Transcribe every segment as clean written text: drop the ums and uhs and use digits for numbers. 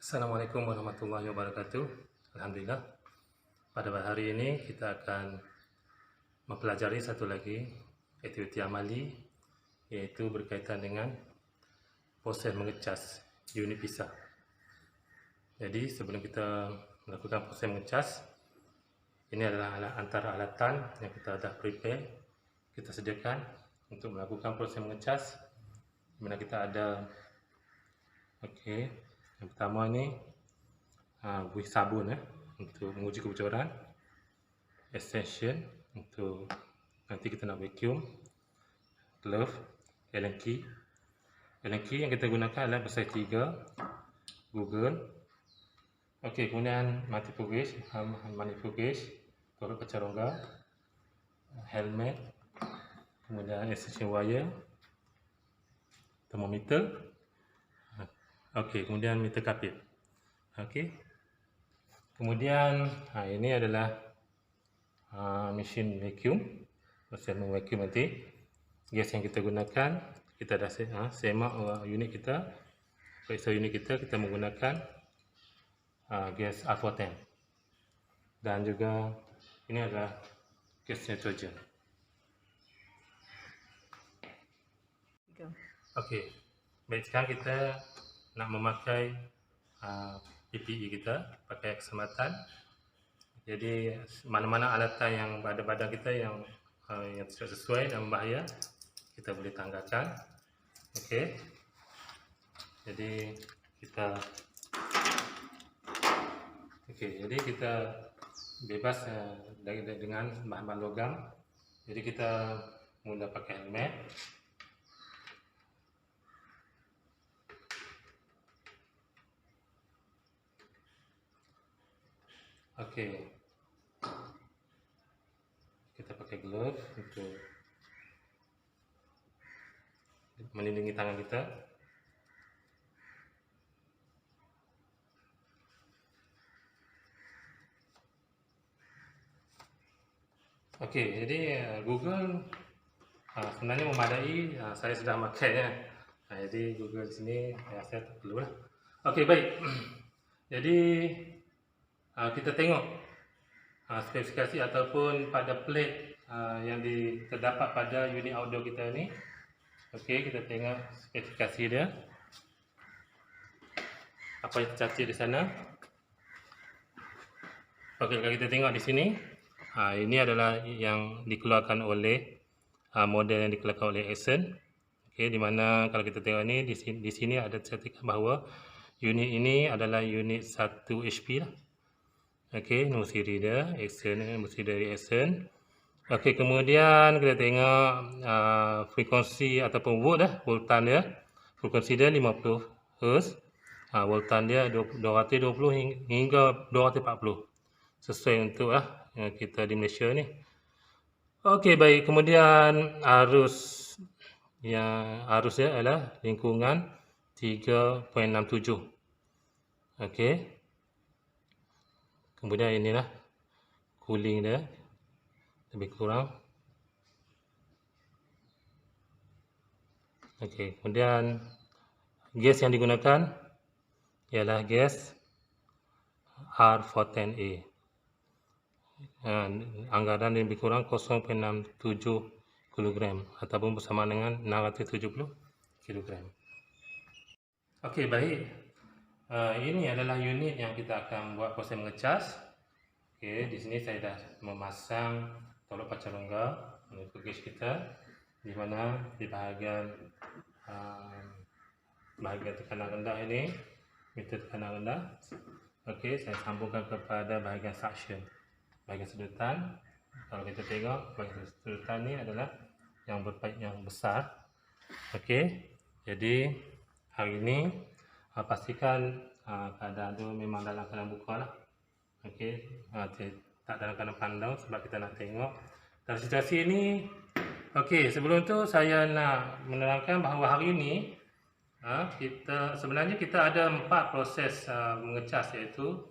Assalamualaikum warahmatullahi wabarakatuh. Alhamdulillah, pada hari ini kita akan mempelajari satu lagi aktiviti amali, iaitu berkaitan dengan proses mengecas unit pisah. Jadi sebelum kita melakukan proses mengecas, ini adalah antara alatan yang kita dah prepare, kita sediakan untuk melakukan proses mengecas. Di mana kita ada, yang pertama ni buih sabun untuk menguji kebocoran, extension untuk nanti kita nak vacuum, glove, Allen key. Allen key yang kita gunakan adalah besar 3, Google. Okey, kemudian multiple gauge, tolak pecah rongga, helmet, kemudian extension wire, termometer. Okey, kemudian meter kapit. Okey. Kemudian ini adalah mesin vacuum. Proses vacuum nanti. Gas yang kita gunakan, kita dah semak unit kita. Periksa unit kita menggunakan gas R410. Dan juga ini adalah gas nitrogen. Okey. Baik, sekarang kita nak memakai PPE kita, pakai keselamatan. Jadi mana-mana alatan yang pada badan kita yang tidak sesuai dan berbahaya, kita boleh tanggalkan. Okey. Jadi kita bebas dengan bahan-bahan logam. Jadi kita mula pakai helmet. Okey. Kita pakai glove untuk melindungi tangan kita. Okey, jadi Google sebenarnya memadai, saya sudah makainya. Jadi Google di sini saya tak perlulah. Okey, baik. Jadi kita tengok spesifikasi ataupun pada plate yang terdapat pada unit outdoor kita ni. Okey, kita tengok spesifikasi dia. Apa yang tercantik di sana. Okey, kalau kita tengok di sini, ini adalah yang dikeluarkan oleh model yang dikeluarkan oleh Epson. Okey, di mana kalau kita tengok ni di sini ada tercantikkan bahawa unit ini adalah unit 1 HP lah. Okey, nombor siri dia Epson, nombor siri dari Epson. Okey, kemudian kita tengok frekuensi ataupun voltan dia. Frekuensi dia 50 Hz. Voltan dia 220 hingga 240. Sesuai untuk kita di Malaysia ni. Okey, baik. Kemudian arus dia adalah lingkungan 3.67. Okey. Kemudian inilah cooling dia lebih kurang. Okey, kemudian gas yang digunakan ialah gas R410A. Anggaran lebih kurang 0.67 kg ataupun bersama dengan 670 kg. Okey, baik. Ini adalah unit yang kita akan buat proses mengecas. Okey, di sini saya dah memasang tolak pecah rongga untuk gauge kita, di mana di bahagian tekanan rendah ini, meter tekanan rendah. Okey, saya sambungkan kepada bahagian suction, bahagian sedotan. Kalau kita tengok, bahagian sedotan ni adalah yang berpaip yang besar. Okey, jadi hari ini pastikan keadaan tu memang dalam keadaan buka lah. Okey, tak dalam keadaan pandang sebab kita nak tengok dalam situasi ini. Okey, sebelum tu saya nak menerangkan bahawa hari ini sebenarnya kita ada 4 proses mengecas, iaitu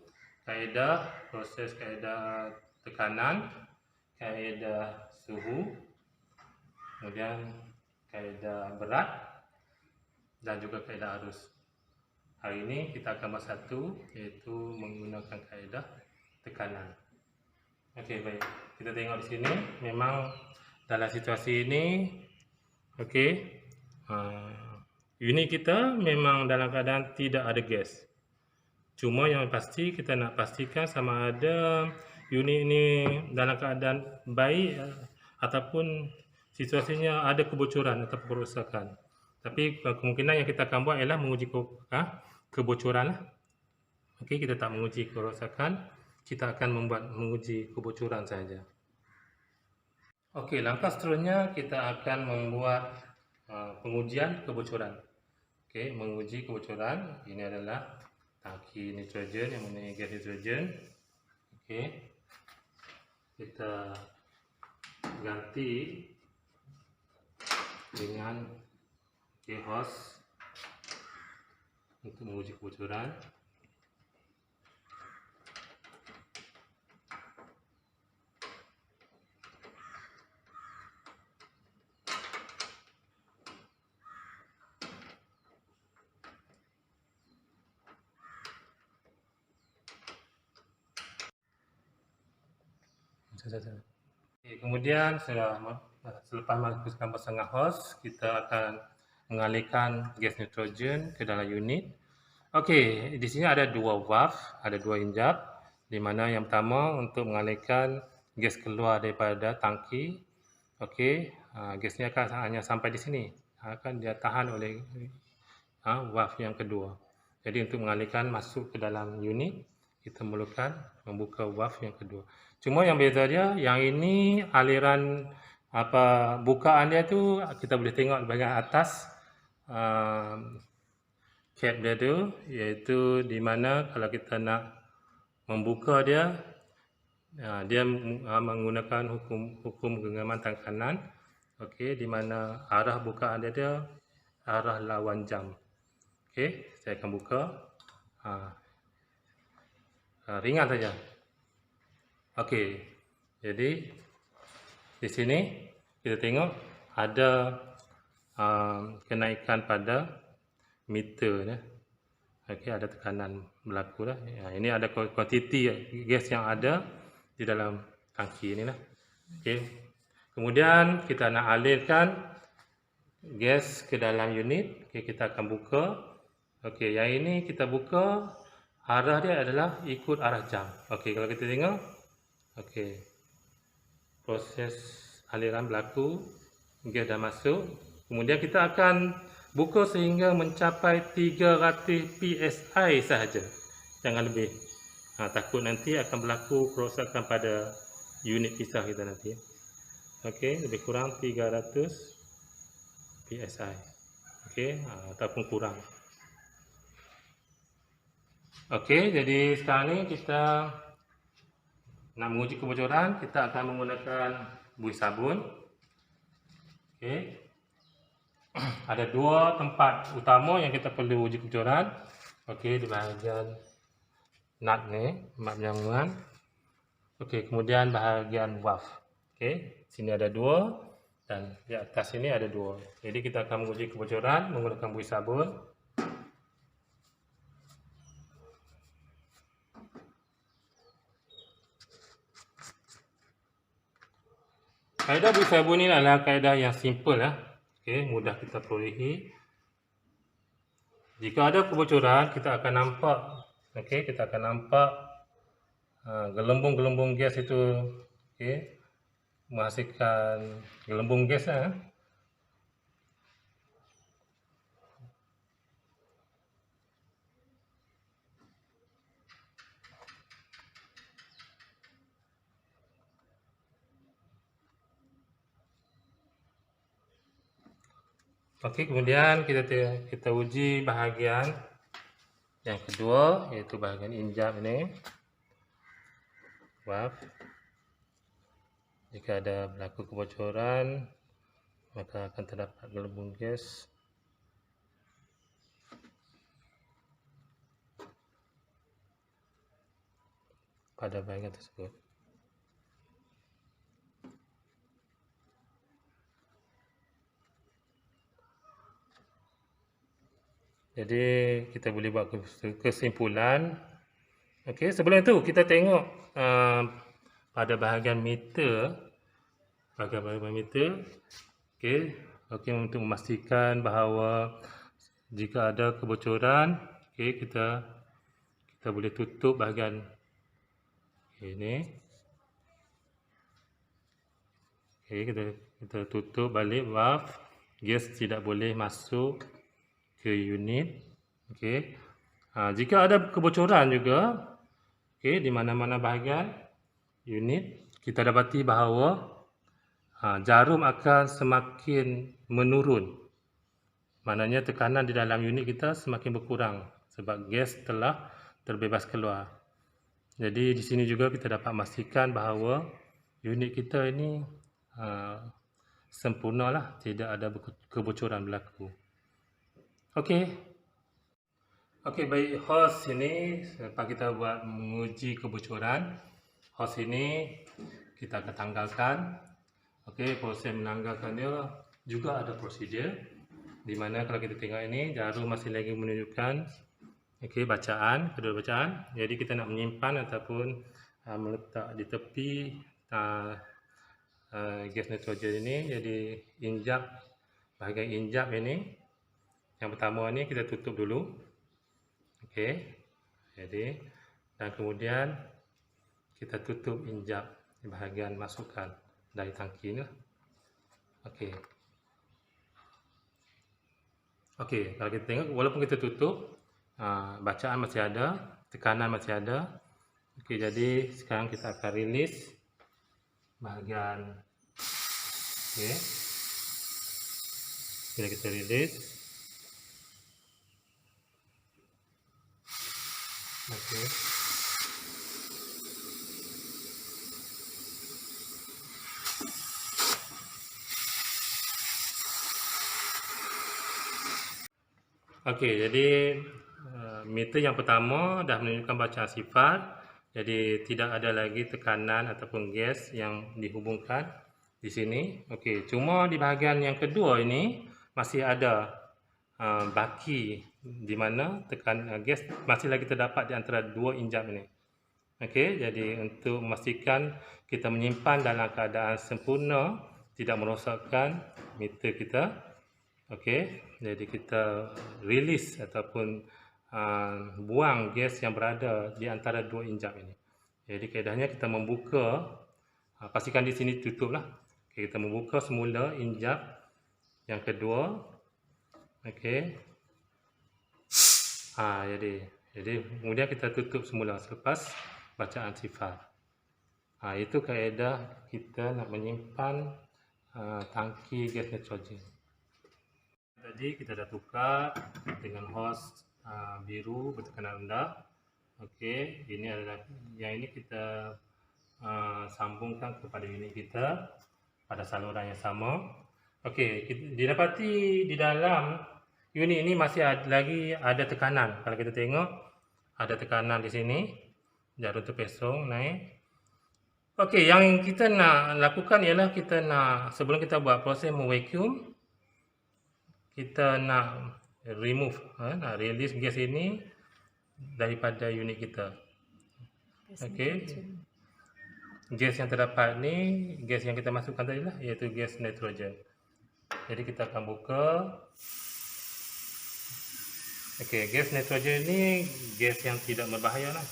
proses kaedah tekanan, kaedah suhu, kemudian kaedah berat dan juga kaedah arus. Hari ini kita akan bahas satu, iaitu menggunakan kaedah tekanan. Okey, baik. Kita tengok di sini, memang dalam situasi ini, okey, unit kita memang dalam keadaan tidak ada gas. Cuma yang pasti kita nak pastikan sama ada unit ini dalam keadaan baik ataupun situasinya ada kebocoran atau kerosakan. Tapi kemungkinan yang kita akan buat ialah menguji kebocoran lah. Okey, kita tak menguji kerosakan, kita akan menguji kebocoran saja. Okey, langkah seterusnya kita akan membuat pengujian kebocoran. Okey, menguji kebocoran. Ini adalah tangki nitrogen yang mengenai gas nitrogen. Okey, kita ganti dengan hose untuk menguji kebocoran. Kemudian selepas melakukan pasangan hose, kita akan mengalirkan gas nitrogen ke dalam unit. Okey, di sini ada dua valve, ada dua injap, di mana yang pertama untuk mengalirkan gas keluar daripada tangki. Okey, gasnya akan hanya sampai di sini, akan dia tahan oleh valve yang kedua. Jadi untuk mengalirkan masuk ke dalam unit, kita memerlukan membuka valve yang kedua. Cuma yang beza dia, yang ini aliran bukaan dia tu kita boleh tengok di bahagian atas cap dia tu, iaitu di mana kalau kita nak membuka dia, dia menggunakan hukum genggaman tangan kanan. Okey, di mana arah bukaan dia arah lawan jam. Okey, saya akan buka. Ringan saja. Okey, jadi di sini kita tengok ada kenaikan pada meter ya. Okey, ada tekanan berlaku lah. Ini ada kuantiti gas yang ada di dalam tangki ini lah. Okey. Kemudian kita nak alirkan gas ke dalam unit. Okey, kita akan buka. Okey, yang ini kita buka, arah dia adalah ikut arah jam. Okey, kalau kita tengok, okey, proses aliran berlaku, gas dah masuk. Kemudian kita akan buka sehingga mencapai 300 PSI sahaja, jangan lebih. Takut nanti akan berlaku kerosakan pada unit pisah kita nanti. Okey, lebih kurang 300 PSI. Okey, ataupun kurang. Okey, jadi sekarang ni kita nak menguji kebocoran, kita akan menggunakan buih sabun. Okey. Ada dua tempat utama yang kita perlu uji kebocoran. Okey, di bahagian nut ni, mat penyambungan. Okey, kemudian bahagian valve. Okey, sini ada dua dan di atas sini ada dua. Jadi kita akan menguji kebocoran menggunakan buih sabun. Kaedah buih sabun ni adalah kaedah yang simple lah. Okey, mudah kita perolehi. Jika ada kebocoran, kita akan nampak, okey, kita akan nampak gelembung-gelembung gas itu, okey, menghasilkan gelembung gas lah. Okey, kemudian kita uji bahagian yang kedua, iaitu bahagian injap ini. Valve. Jika ada berlaku kebocoran, maka akan terdapat gelembung gas. Pada bahagian tersebut. Jadi kita boleh buat kesimpulan. Okey, sebelum itu kita tengok pada bahagian meter. Bahagian meter. Okey, untuk memastikan bahawa jika ada kebocoran, okey, kita boleh tutup bahagian ini. Okey, kita tutup balik valve. Gas tidak boleh masuk ke unit. Okey. Jika ada kebocoran juga, okey, di mana-mana bahagian unit, kita dapati bahawa jarum akan semakin menurun. Maknanya tekanan di dalam unit kita semakin berkurang sebab gas telah terbebas keluar. Jadi di sini juga kita dapat memastikan bahawa unit kita ini sempurnalah, tidak ada kebocoran berlaku. Okey. Okey, baik, hos ini selepas kita buat menguji kebocoran, hos ini kita akan tanggalkan. Okey, proses menanggalkan dia juga ada prosedur di mana kalau kita tengok ini jarum masih lagi menunjukkan okey kedua bacaan. Jadi kita nak menyimpan ataupun meletak di tepi gas nitrogen ini. Jadi bahagian injap ini yang pertama ni kita tutup dulu. Okey. Jadi dan kemudian kita tutup injap di bahagian masukan dari tangki ni. Okey. Okey, kalau kita tengok walaupun kita tutup, bacaan masih ada, tekanan masih ada. Okey, jadi sekarang kita akan release bahagian okey. Bila kita release. Okey. Okey, jadi meter yang pertama dah menunjukkan bacaan sifar. Jadi tidak ada lagi tekanan ataupun gas yang dihubungkan di sini. Okey, cuma di bahagian yang kedua ini masih ada baki di mana gas masih lagi terdapat di antara dua injap ini. Okey, jadi untuk memastikan kita menyimpan dalam keadaan sempurna, tidak merosakkan meter kita. Okey, jadi kita release ataupun buang gas yang berada di antara dua injap ini. Jadi kaedahnya kita membuka, pastikan di sini tutuplah. Okay, kita membuka semula injap yang kedua. Okey. Jadi kemudian kita tutup semula selepas bacaan sifar. Itu kaedah kita nak menyimpan tangki gas nitrogen. Tadi kita dah tukar dengan hos biru bertekanan rendah. Okey, ini adalah yang ini kita sambungkan kepada unit kita pada saluran yang sama. Okey, didapati di dalam unit ini masih lagi ada tekanan. Kalau kita tengok ada tekanan di sini, jarum terpesong naik. Okey, yang kita nak lakukan ialah kita nak, sebelum kita buat proses memvacuum, kita nak remove, nak release gas ini daripada unit kita. Okey. Gas yang terdapat ni, gas yang kita masukkan tadi lah, iaitu gas nitrogen. Jadi kita akan buka. Okey, gas nitrogen ni gas yang tidak berbahaya lah.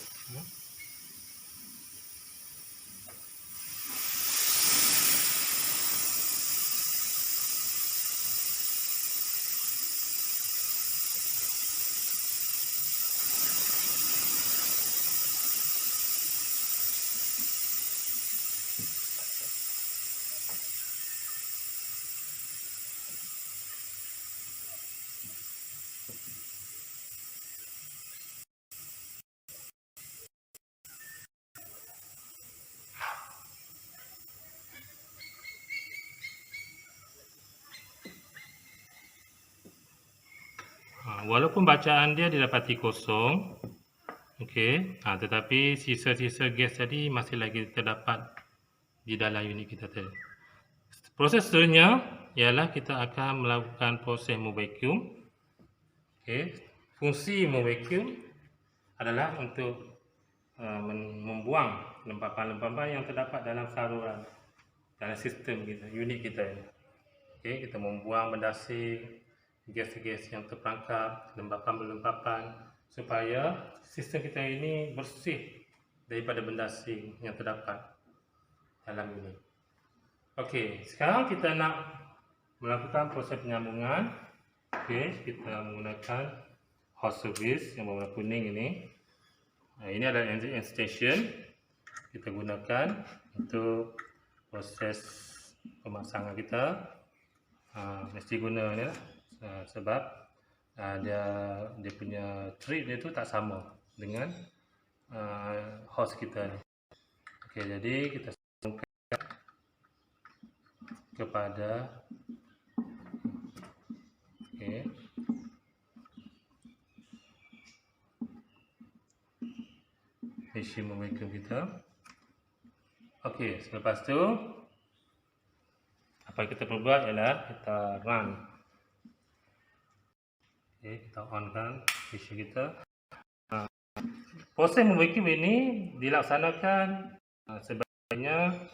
Walaupun bacaan dia didapati kosong, okey, tetapi sisa-sisa gas tadi masih lagi terdapat di dalam unit kita tadi. Proses seterusnya ialah kita akan melakukan proses memvacuum. Okey, fungsi memvacuum adalah untuk membuang lempapan-lempapan yang terdapat dalam saluran, dalam sistem kita, unit kita ini. Okey, kita membuang benda asing, gas-gas yang terperangkap, lempapan-lempapan, supaya sistem kita ini bersih daripada benda asing yang terdapat dalam unit. Okey, sekarang kita nak melakukan proses penyambungan. Okey, kita menggunakan hose service yang berwarna kuning ini. Ini adalah extension kita gunakan untuk proses pemasangan kita. Mesti guna ni lah, sebab dia punya treat dia tu tak sama dengan hose kita ni. Okey, jadi kita sambungkan kepada mesin memvacuum kita. Okey, selepas tu apa yang kita perlu buat ialah kita run. Okey, kita onkan mesin kita. Proses memvacuum ini dilaksanakan sebanyak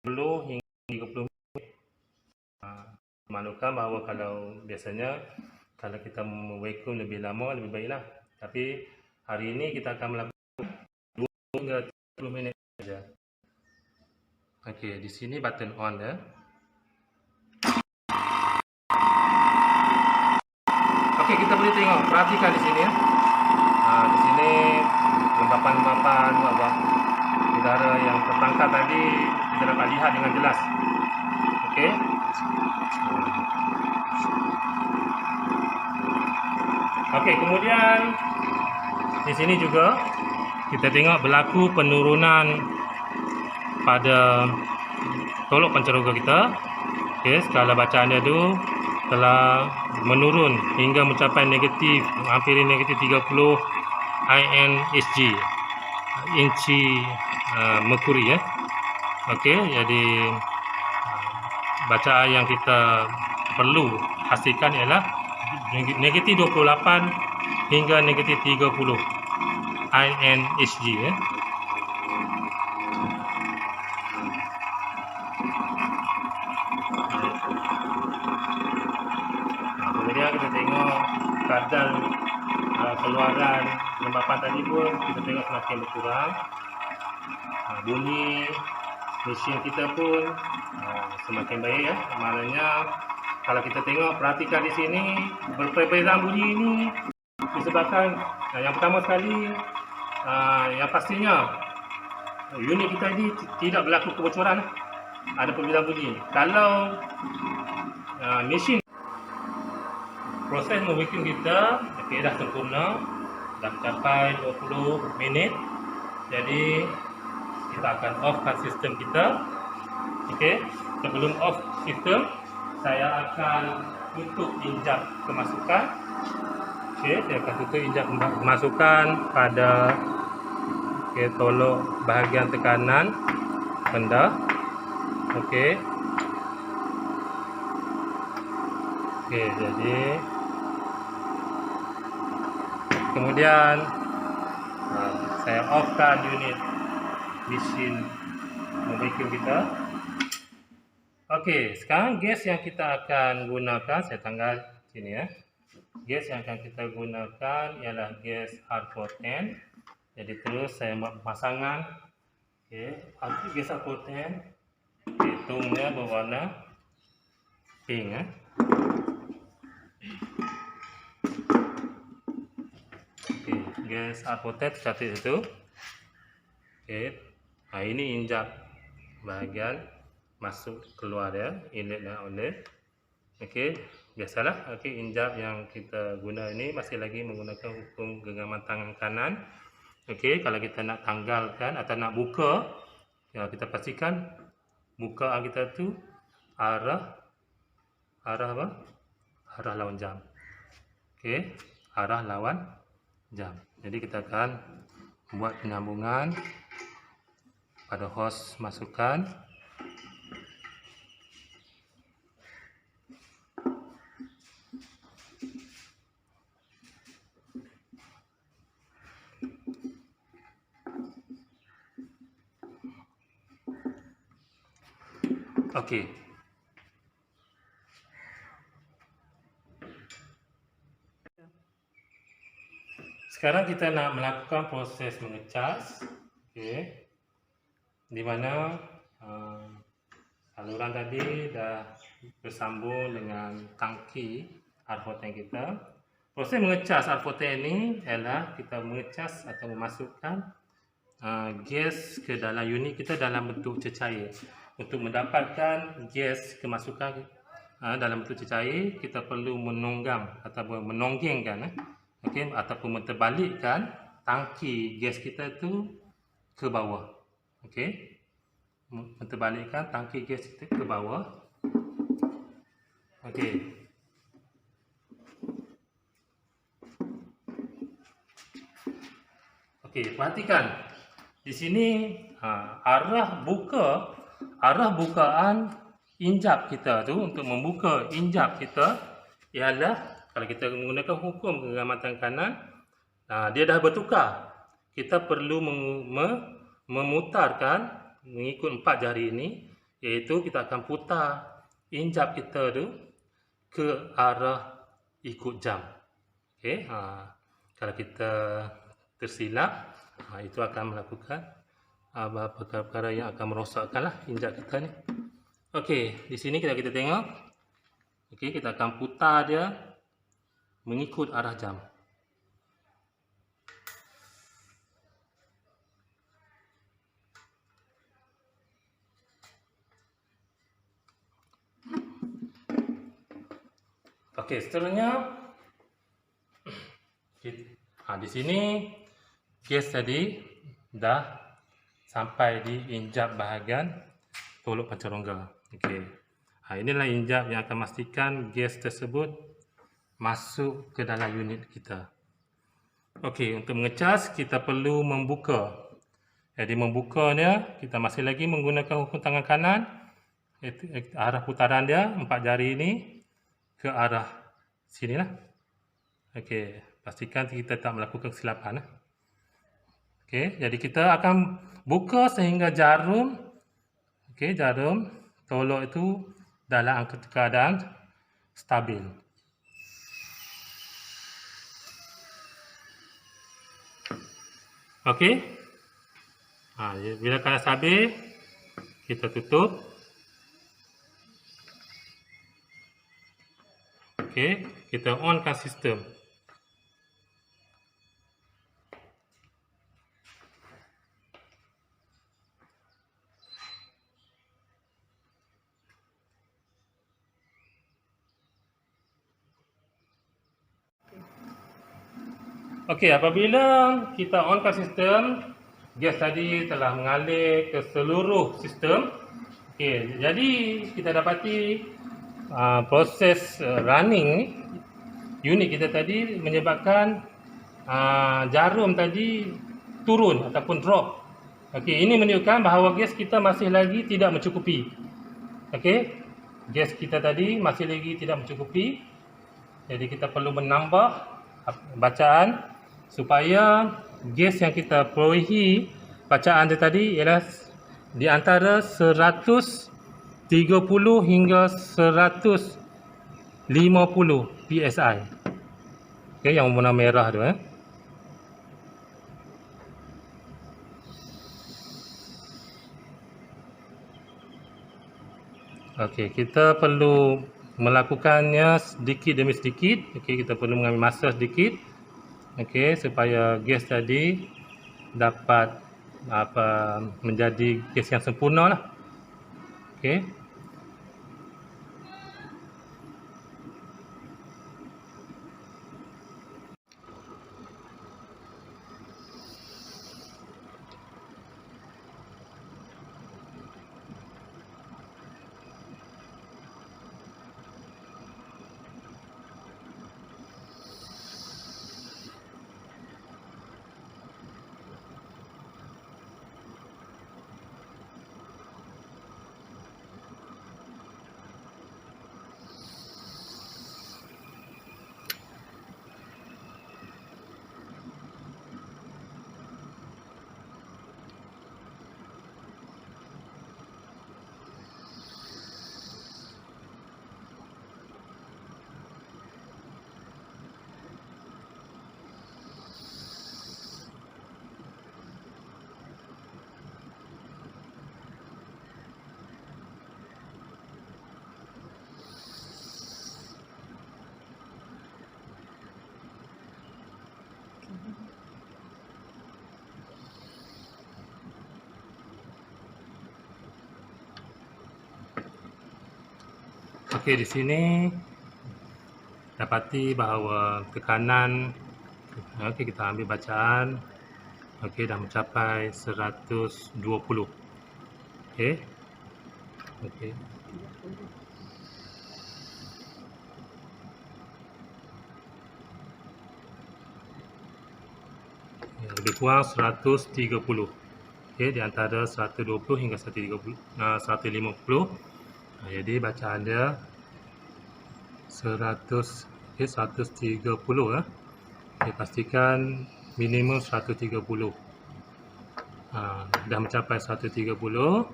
20 hingga 30 minit. Maklumkan bahawa kalau biasanya kalau kita memvacuum lebih lama lebih baiklah. Tapi hari ini kita akan melakukan 20 hingga 30 minit saja. Okey, di sini button on ya. Okey, kita boleh tengok, perhatikan di sini ya. Di sini lempapan-lempapan udara yang tertangkap tadi kita dapat lihat dengan jelas. Okey. Okey, kemudian di sini juga kita tengok berlaku penurunan pada tolok pancaroba kita. Okey, skala bacaan dia tu telah menurun hingga mencapai negatif, hampir negatif 30 INSG, inci merkuri ya. Okey, jadi bacaan yang kita perlu pastikan ialah negatif 28 hingga negatif 30 INSG ya. Kemudian kita tengok kadar keluaran lempapan tadi pun kita tengok semakin berkurang. Bunyi mesin kita pun semakin baik ya. Maknanya kalau kita tengok, perhatikan di sini perbezaan bunyi ini disebabkan yang pertama sekali yang pastinya unit kita ini tidak berlaku kebocoran. Ada perbezaan bunyi. Kalau mesin proses memvacuum kita dah sempurna, dah mencapai 20 minit. Jadi kita akan offkan sistem kita. Okey, sebelum off sistem, saya akan tutup injap kemasukan. Okey, saya akan tutup injap kemasukan pada tolok bahagian tekanan rendah. Okey. Okey, jadi kemudian saya offkan unit mesin memvacuum kita. Okey, sekarang gas yang kita akan gunakan, saya tanggal sini ya. Gas yang akan kita gunakan ialah gas R410. Jadi terus saya buat pemasangan. Okey, gas R410 tungnya berwarna pink ya. Okey, gas R410 tercatat itu. Okey. Ini injap bahagian masuk keluar ya, inlet dan outlet. Okey, biasalah. Okey, injap yang kita guna ini masih lagi menggunakan hukum genggaman tangan kanan. Okey, kalau kita nak tanggalkan atau nak buka, ya kita pastikan bukaan kita tu arah apa? Arah lawan jam. Okey, arah lawan jam. Jadi kita akan buat penyambungan pada hose masukan. Okey. Sekarang kita nak melakukan proses mengecas. Okey. Di mana saluran tadi dah bersambung dengan tangki R4 tank kita. Proses mengecas R4 tank ini ialah kita mengecas atau memasukkan gas ke dalam unit kita dalam bentuk cecair. Untuk mendapatkan gas kemasukan dalam bentuk cecair, kita perlu menunggang ataupun menonggengkan ataupun menterbalikkan tangki gas kita tu ke bawah. Okey. Menterbalikkan tangki gas kita ke bawah. Okey. Okey, perhatikan. Di sini arah bukaan injap kita tu, untuk membuka injap kita ialah, kalau kita menggunakan hukum pengamatan kanan, dia dah bertukar. Kita perlu memutarkan mengikut 4 jari ini, iaitu kita akan putar injap kita tu ke arah ikut jam. Okey, kalau kita tersilap, itu akan melakukan perkara-perkara yang akan merosakkanlah injap kita ni. Okey, di sini kita tengok. Okey, kita akan putar dia mengikut arah jam. Okey, seterusnya di sini gas tadi dah sampai di injap bahagian tolok pancarongga. Okey. Inilah injap yang akan memastikan gas tersebut masuk ke dalam unit kita. Okey, untuk mengecas kita perlu membuka. Jadi membukanya kita masih lagi menggunakan hukum tangan kanan. Arah putaran dia 4 jari ini ke arah sinilah. Okey, pastikan kita tak melakukan kesilapan. Okey, jadi kita akan buka sehingga jarum tolok itu dalam keadaan stabil. Okey. Bila keadaan stabil, kita tutup. Okey, kita onkan sistem. Okey, apabila kita onkan sistem, gas tadi telah mengalir ke seluruh sistem. Okey, jadi kita dapati proses running unit kita tadi menyebabkan jarum tadi turun ataupun drop. Okey, ini menunjukkan bahawa gas kita masih lagi tidak mencukupi. Okey, gas kita tadi masih lagi tidak mencukupi. Jadi kita perlu menambah bacaan supaya gas yang kita perolehi bacaan dia tadi ialah di antara 130 hingga 150 PSI. Okey, yang warna merah tu Okey, kita perlu melakukannya sedikit demi sedikit. Okey, kita perlu mengambil masa sedikit. Okey, supaya gas tadi dapat menjadi gas yang sempurna lah. Okey. Okey, di sini dapati bahawa tekanan, okey, kita ambil bacaan, okey, dah mencapai 120. Okey. Okey. Lebih kurang 130. Okey, di antara 120 hingga 150. Jadi bacaan dia 100, okey, 130 lah. Okey, pastikan minimum 130. Dah mencapai 130.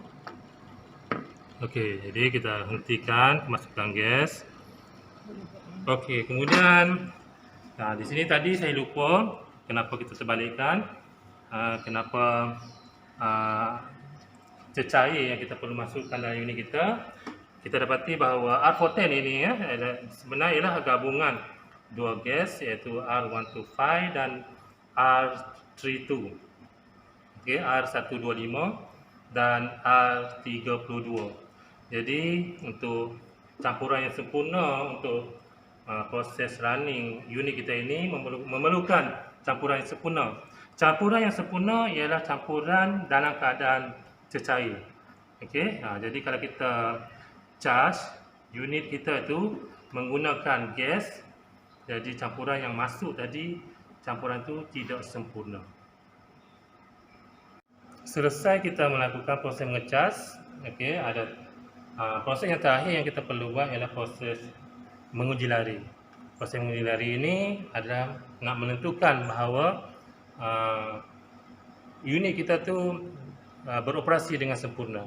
Okey, jadi kita hentikan kemasukan gas. Okey, kemudian di sini tadi saya lupa kenapa kita terbalikkan. Kenapa cecair yang kita perlu masukkan dalam unit kita. Kita dapati bahawa R410 ini sebenarnya ialah gabungan dua gas, iaitu R125 dan R32. Okey, R125 dan R32. Jadi untuk campuran yang sempurna untuk proses running unit kita ini memerlukan campuran yang sempurna. Campuran yang sempurna ialah campuran dalam keadaan cecair. Okey, jadi kalau kita charge unit kita itu menggunakan gas, jadi campuran yang masuk tadi, campuran itu tidak sempurna. Selesai kita melakukan proses mengecas, okey, ada proses yang terakhir yang kita perlu buat ialah proses menguji lari. Proses menguji lari ini adalah nak menentukan bahawa unit kita tu beroperasi dengan sempurna.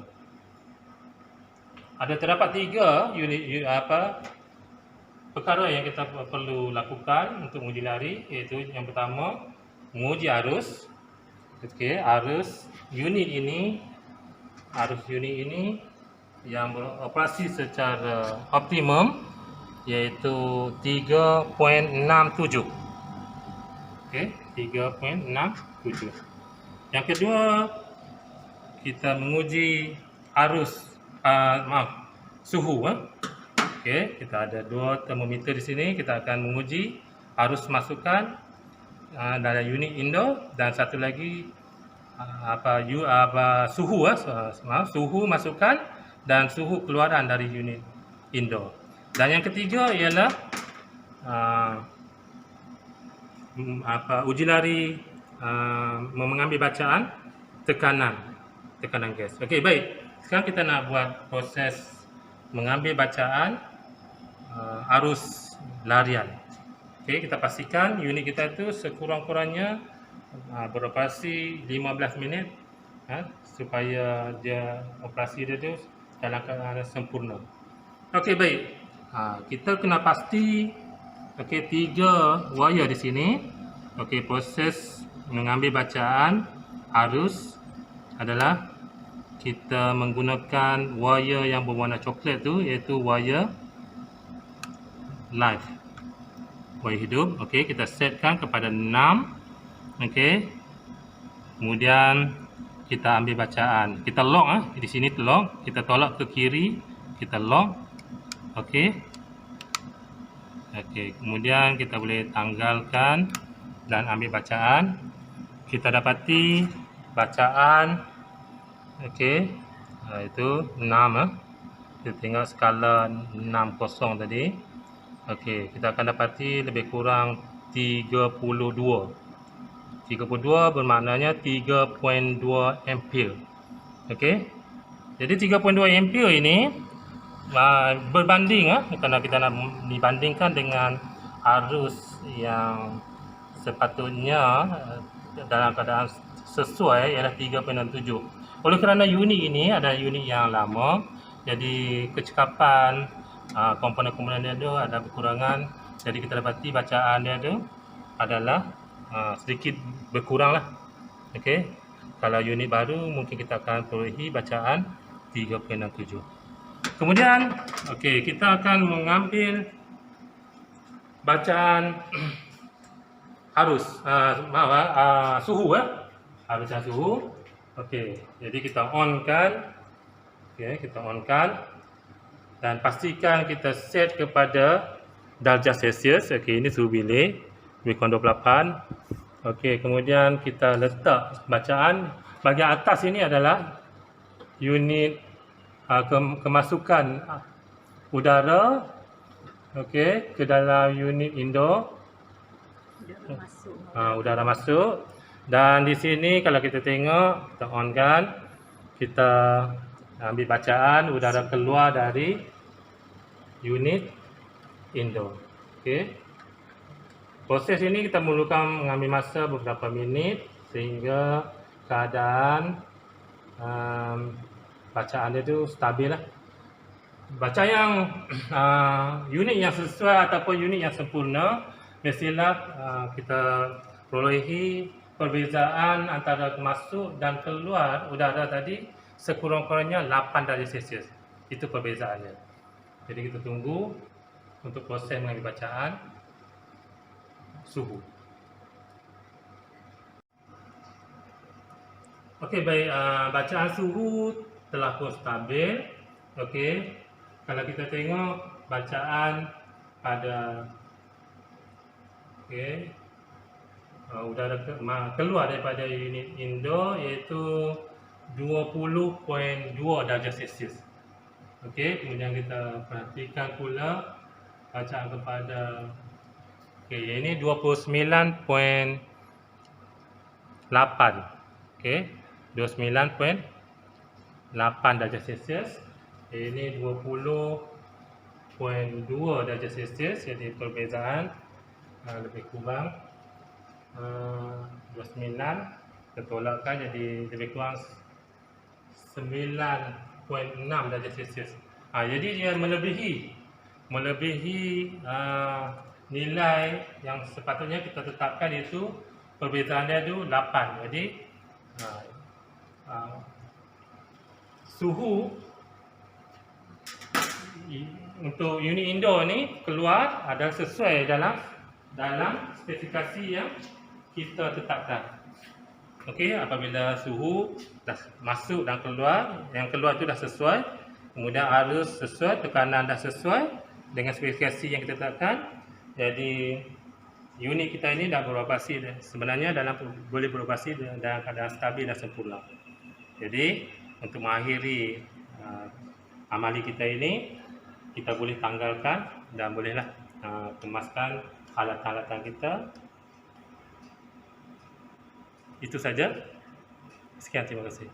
Terdapat 3 unit perkara yang kita perlu lakukan untuk menguji lari, iaitu yang pertama menguji arus. Okey, arus unit ini yang beroperasi secara optimum, iaitu 3.67. Okey, 3.67. Yang kedua, kita menguji arus suhu. Okey, kita ada 2 termometer di sini. Kita akan menguji arus masukan dalam unit indoor, dan satu lagi suhu masukan dan suhu keluaran dari unit indoor. Dan yang ketiga ialah uji lari mengambil bacaan tekanan gas. Okey, baik. Sekarang kita nak buat proses mengambil bacaan arus larian. Okey, kita pastikan unit kita itu sekurang-kurangnya beroperasi 15 minit supaya dia operasi dia tu dalam keadaan sempurna. Okey, baik. Kita kena pasti 3 wire di sini. Okey, proses mengambil bacaan arus adalah kita menggunakan wire yang berwarna coklat tu, iaitu wire live, wire hidup. Okey, kita setkan kepada 6. Okey, kemudian kita ambil bacaan, kita lock di sini, lock, kita tolak ke kiri, kita lock. Okey, kemudian kita boleh tanggalkan dan ambil bacaan. Kita dapati bacaan, okey, itu 6. Kita tengok skala 60 tadi. Okey, kita akan dapati lebih kurang 32 bermaknanya 3.2 ampere. Okey, jadi 3.2 ampere ini berbanding kalau kita nak dibandingkan dengan arus yang sepatutnya dalam keadaan sesuai ialah 3.7. Oleh kerana unit ini adalah unit yang lama, jadi kecekapan komponen-komponen dia tu ada kekurangan. Jadi kita dapati bacaan dia tu adalah sedikit berkurang lah. Okey, kalau unit baru mungkin kita akan perolehi bacaan 3.67. Kemudian okey, kita akan mengambil bacaan arus suhu bacaan suhu. Okey, jadi kita on kan. Okey, kita on kan. Dan pastikan kita set kepada darjah Celsius. Okey, ini suhu bilik lebih kurang 28. Okey, kemudian kita letak bacaan. Bahagian atas ini adalah unit kemasukan udara, okey, ke dalam unit indoor. Udara masuk. Dan di sini kalau kita tengok, kita on kan, kita ambil bacaan udara keluar dari unit indoor. Okey. Proses ini kita memerlukan mengambil masa beberapa minit sehingga keadaan bacaan dia tu stabil lah. Bacaan yang unit yang sesuai ataupun unit yang sempurna, mestilah kita perolehi perbezaan antara masuk dan keluar udara tadi sekurang-kurangnya 8 darjah Celsius. Itu perbezaannya. Jadi kita tunggu untuk proses mengambil bacaan suhu. Okey, baik, bacaan suhu telah pun stabil. Okey, kalau kita tengok bacaan pada udara keluar daripada unit indoor iaitu 20.2 darjah Celsius. Okey, kemudian kita perhatikan pula bacaan kepada ini 29.8. Okey, 29.8 darjah Celsius. Ini 20.2 darjah Celsius. Jadi perbezaan lebih kurang 29 tertolakkan jadi lebih kurang 9.6 darjah Celsius. Jadi dia melebihi nilai yang sepatutnya kita tetapkan, iaitu perbezaan dia tu 8. Jadi suhu untuk unit indoor ni keluar adalah sesuai dalam spesifikasi yang kita tetapkan. Okey, apabila suhu dah masuk dan keluar, yang keluar tu dah sesuai, kemudian arus sesuai, tekanan dah sesuai dengan spesifikasi yang kita tetapkan, jadi unit kita ini dah beroperasi, sebenarnya boleh beroperasi dalam keadaan stabil dan sempurna. Jadi untuk mengakhiri amali kita ini, kita boleh tanggalkan dan bolehlah kemaskan alat-alatan kita. Itu saja. Sekian, terima kasih.